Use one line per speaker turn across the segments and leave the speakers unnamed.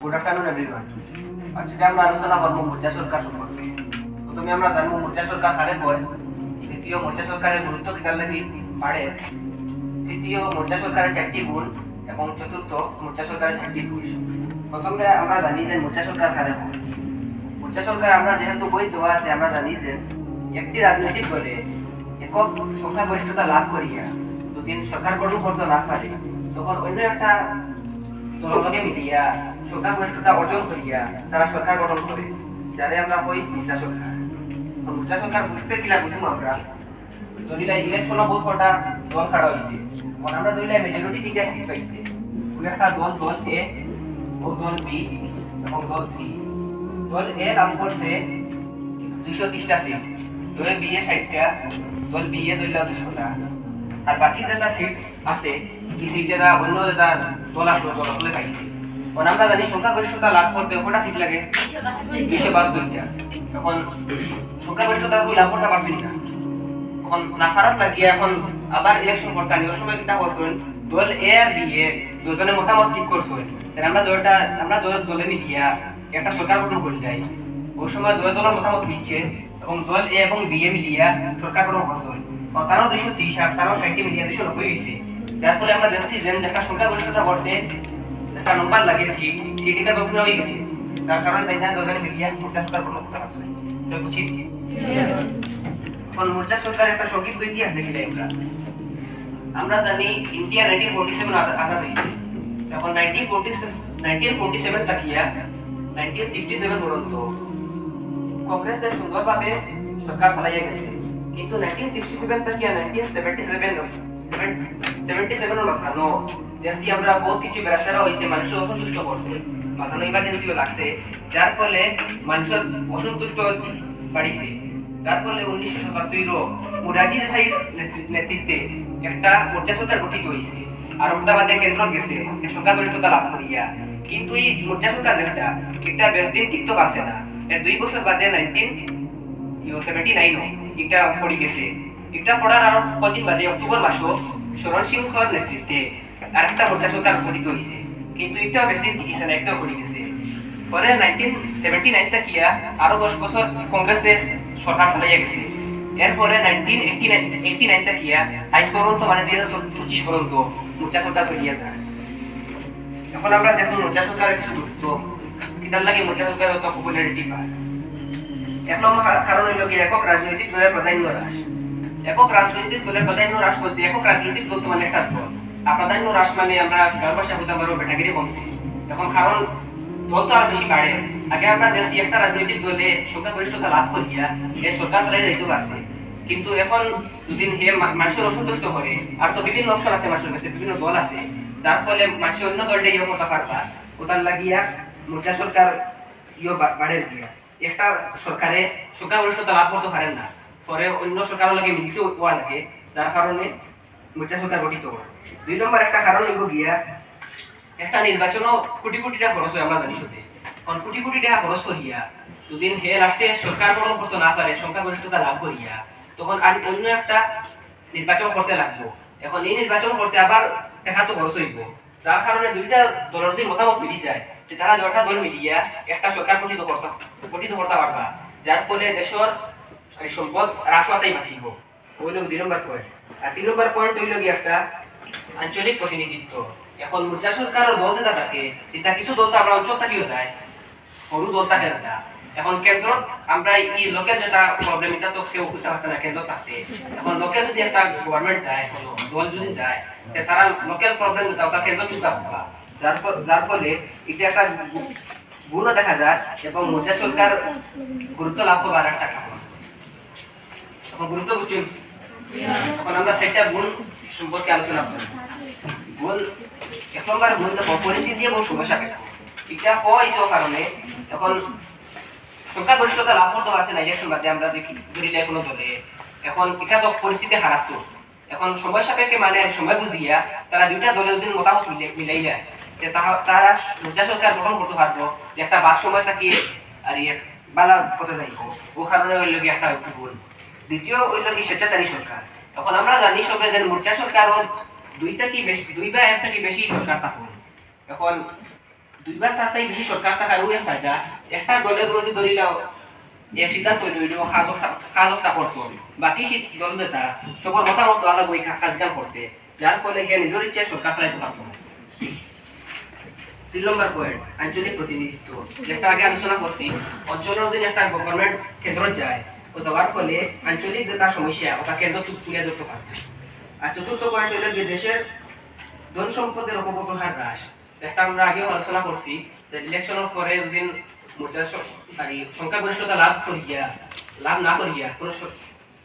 Good afternoon everyone. আজকে আমরা আলোচনা করব মোর্চা সরকার সম্পর্কে। প্রথমে আমরা জানবো মোর্চা সরকার কারে কয়, দ্বিতীয় মোর্চা সরকারের গুরুত্ব কিতার লাগি বাড়ে, তৃতীয় মোর্চা সরকারের 4টি গুণ এবং চতুর্থ মোর্চা সরকারের 4টি দোষ। প্রথমে আমরা জানি যে মোর্চা সরকার কারে কয়। মোর্চা সরকার আমরা যেহেতু বই দেওয়া আছে, আমরা জানি যে একটি রাজনৈতিক দলে একক সংখ্যাগরিষ্ঠতা লাভ করিয়া যদি সরকার গঠন করতে না পারে, তখন অন্য একটা দলকে মিলিয়া সংখ্যাগরিষ্ঠতা অর্জন করিয়া তারা সরকার গঠন করে, যারে আমরা কই মোর্চা সরকার। মোর্চা সরকার বুঝতে কিলা বুঝুম আমরা দলিলা ইলেকশনে বহুত কটা দল খাড়া হয়েছে, কারণ আমরা দলিলা মেজরিটি তিনটা সিট পাইছে। একটা দল এ ও দল বি এবং দল সি। দল এ নাম করছে 230টা সিট, দল বি এ 60টা, দল বি এ দলিলা 200টা, আর বাকি যেটা সিট আছে এই সিটটা অন্য যেটা দল আসলো দল আসলে পাইছে। কারণ আমরা জানি সংখ্যাগরিষ্ঠতা লাভ করতে কটা সিট লাগে, 272টা। এখন সংখ্যাগরিষ্ঠতা লাভ করতে পারছেন না, এখন না পারার লাগিয়ে এখন আবার ইলেকশন করতে আনি। ওই সময় কিটা করছেন, দল এ আর বি এ দুজনে মতামত ঠিক করছেন, আমরা দলে মিলিয়া একটা সরকার গঠন করে যাই। ওই সময় দলের মতামত দিচ্ছে এবং দল এ এবং বি এ মিলিয়া সরকার গঠন করছেন। তারাও 230 আর তারাও 60 মিলিয়া 290 হয়েছে। যার ফলে আমরা দেখছি যে একটা সংখ্যাগরিষ্ঠতা করতে একটা নম্বর লাগে, সিটটা তো পুরো হয়ে গেছে। তার কারণে তাই না দুজনে মিলিয়া মোর্চা সরকার গঠন করতে পারছে। তো বুঝছি এখন মোর্চা সরকারের একটা সংক্ষিপ্ত ইতিহাস দেখিলে আমরা জানি ইন্ডিয়া 1947 আজাদ হয়েছে। এখন 1947 তাকিয়া 1967 পর্যন্ত কংগ্রেসে সুন্দরভাবে সরকার চালাইয়া গেছে, কিন্তু 1967 তাকিয়া 1977 মাঝখানো দেখছি আমরা বহুত কিছু বেড়াচারা হয়েছে, মানুষের অসন্তুষ্ট করছে, মাঝখানো ইমার্জেন্সিও লাগছে, যার ফলে মানুষের অসন্তুষ্ট বাড়িছে। যার ফলে 1977 মুরারজি দেশাইয়ের নেতৃত্বে একটা মোর্চা সরকার গঠিত হয়েছে আর ওটা বাদে কেন্দ্র গেছে সংখ্যাগরিষ্ঠতা লাভ করিয়া। কিন্তু এই মোর্চা সরকার যেটা এটা বেশ দিন টিকতে পারছে না, এর 2 বছর বাদে 1979 এটা পড়ে গেছে। এটা পড়ার আরো কদিন বাদে অক্টোবর মাসে শরণ সিংহর নেতৃত্বে আরেকটা মোর্চা সরকার গঠিত হয়েছে, কিন্তু এটাও বেশ দিন টিকেছে না, একটাও পড়ে গেছে। পরে 1979 তাকিয়া আরো 10 বছর কংগ্রেসের সরকার চালাইয়া গেছে। এরপরে 1989 তাকিয়া আজ পর্যন্ত মানে 2025 পর্যন্ত মোর্চা সরকার চলিয়া যায়। এখন আমরা দেখুন মোর্চা সরকারের কিছু গুরুত্ব, কিটার লাগে মোর্চা সরকারের অত পপুলারিটি পায়। এক নম্বর কারণ হইল কি একক রাজনৈতিক দলের প্রাধান্য হ্রাস। একক রাজনৈতিক দলের প্রাধান্য হ্রাস বলতে একক রাজনৈতিক দল মানে একটা দল, আর প্রাধান্য হ্রাস মানে আমরা গাঁর ভাষা বলতে পারবো বেটাগিরি কমছে। এখন কারণ দল তো আরো বেশি বাড়ে। আগে আমরা দেখছি একটা রাজনৈতিক দলে সংখ্যাগরিষ্ঠতা লাভ করিয়া এর সরকার চালাই যাইতে পারছে, কিন্তু এখন দুদিন হে মানুষের অসন্তুষ্ট করে, আর তো বিভিন্ন অপশন আছে মানুষের কাছে, বিভিন্ন দল আছে, যার ফলে মানুষের অন্য দলটা ইয়ে করতে পারবা, ওটার লাগিয়া মোর্চা সরকার ইয়ে বাড়ে দিয়া একটা সরকারে সংখ্যাগরিষ্ঠতা লাভ করতে পারেন না, পরে অন্য সরকারের লাগে মিলিত হওয়া লাগে, যার কারণে মোর্চা সরকার গঠিত হয়। 2 নম্বর একটা কারণ হইব গিয়া একটা নির্বাচনও কোটি কোটি টাকা খরচ হয়, আমরা জানি সবে। কারণ কোটি কোটি টাকা খরচ করিয়া দুদিন হে লাস্টে সরকার গঠন করতে না পারে সংখ্যাগরিষ্ঠতা লাভ করিয়া, তখন আর অন্য একটা নির্বাচন করতে লাগবো। এখন এই নির্বাচন করতে আবার টাকা তো খরচ হইব, যার কারণে দুইটা দলের যদি মতামত মিলি যায় যে তারা দুটা দল মিলিয়া একটা সরকার গঠিত করতে পারবা, যার ফলে দেশের সম্পদ হ্রাস হওয়াটাই বাঁচিব। হইল 2 নম্বর পয়েন্ট। আর 3 নম্বর পয়েন্ট হইল কি একটা আঞ্চলিক প্রতিনিধিত্ব। এখন মোর্চা সরকারের দল যেটা থাকে, এটা কিছু দল তো আমরা অঞ্চল থাকিও যায়, সরু দল থাকে না। এখন কেন্দ্র আমরা এই লোকের যেটা প্রবলেম, এটা তো কেউ বুঝতে পারছে না কেন্দ্র থাকতে। এখন লোকের যদি একটা গভর্নমেন্ট যায়, কোনো দল যদি যায়, তারা লোকাল প্রবলেম যেটা ওটা কেন্দ্র তুলতে পারবা, যার ফলে এটা একটা গুণও দেখা যায় এবং মোর্চা সরকার গুরুত্ব লাভ করবার একটা কারণ। এখন গুরুত্ব বুঝছেন, এখন আমরা সেটা গুণ সম্পর্কে আলোচনা করি। গুণ 1 নম্বর গুণ দেখো পরিস্থিতি এবং সময় সাপেক্ষ। এটা হয়েছে কারণে এখন সংখ্যাগরিষ্ঠতা লাভ করতে পারছে না ইলেকশন বাদে, আমরা দেখি ধরিলে কোনো দলে এখন এটা তো পরিস্থিতি খারাপ। তো এখন সময় সাপেক্ষে মানে সময় বুঝিয়া তারা দুইটা দলে যদি মতামত মিলাই যায় যে তারা মোর্চা সরকার গঠন করতে পারবো, যে একটা বাস সময় থাকি আর বালা কথা যাইব, ও কারণে হইল কি একটা গুণ। দ্বিতীয় হইল কি স্বেচ্ছাচারী সরকার। এখন আমরা জানি সবে যে মোর্চা সরকার 2 বা 1 থেকে বেশি সরকার থাকুন। এখন দুইবার তাতেই বেশি সরকার টাকার ফায়দা একটা দলের মধ্যে ধরিলাও যে সিদ্ধান্ত হইল কাজটা করতো বাকি দল যেটা সবার মতামত আলাদা ওই কাজ কাম করতে যার ফলে হে নিজের ইচ্ছায় সরকার চালাইতে পারতো না 3 নম্বর পয়েন্ট আঞ্চলিক প্রতিনিধিত্ব যেটা আগে আলোচনা করছি অঞ্চলের অধীনে একটা গভর্নমেন্ট কেন্দ্র যায় ও যাওয়ার ফলে আঞ্চলিক যে তার সমস্যা ওটা কেন্দ্র তুলে ধরতে পারে আর চতুর্থ পয়েন্ট হলো যে দেশের ধন সম্পদের অপব্যবহার হ্রাস একটা আমরা আগেও আলোচনা করছি যে ইলেকশনের পরে যদি মোর্চার সংখ্যাগরিষ্ঠতা লাভ না করিয়া কোনো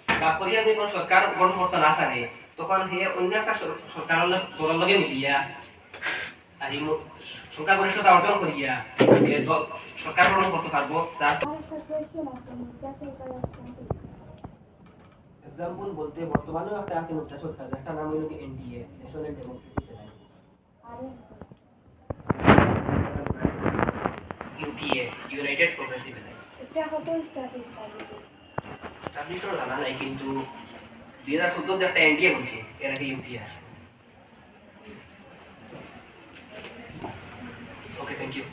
লাভ করিয়া যদি কোনো সরকার গঠন করতে না পারে তখন হে অন্য একটা সরকার দলের লগে মিলিয়া আর এই সংখ্যাগরিষ্ঠতা অর্জন করিয়া সরকার গঠন করতে পারবো তার এক্সাম্পল বলতে বর্তমানেও একটা আছে মোর্চা সরকার একটা নাম হলো NDA national Democratic UPA United progressive alliance
এটা কত
স্টাবলিশ জানা নাই কিন্তু 2014 একটা এনডিএ বলছে এর আগে ইউপিএ ওকে থ্যাংক ইউ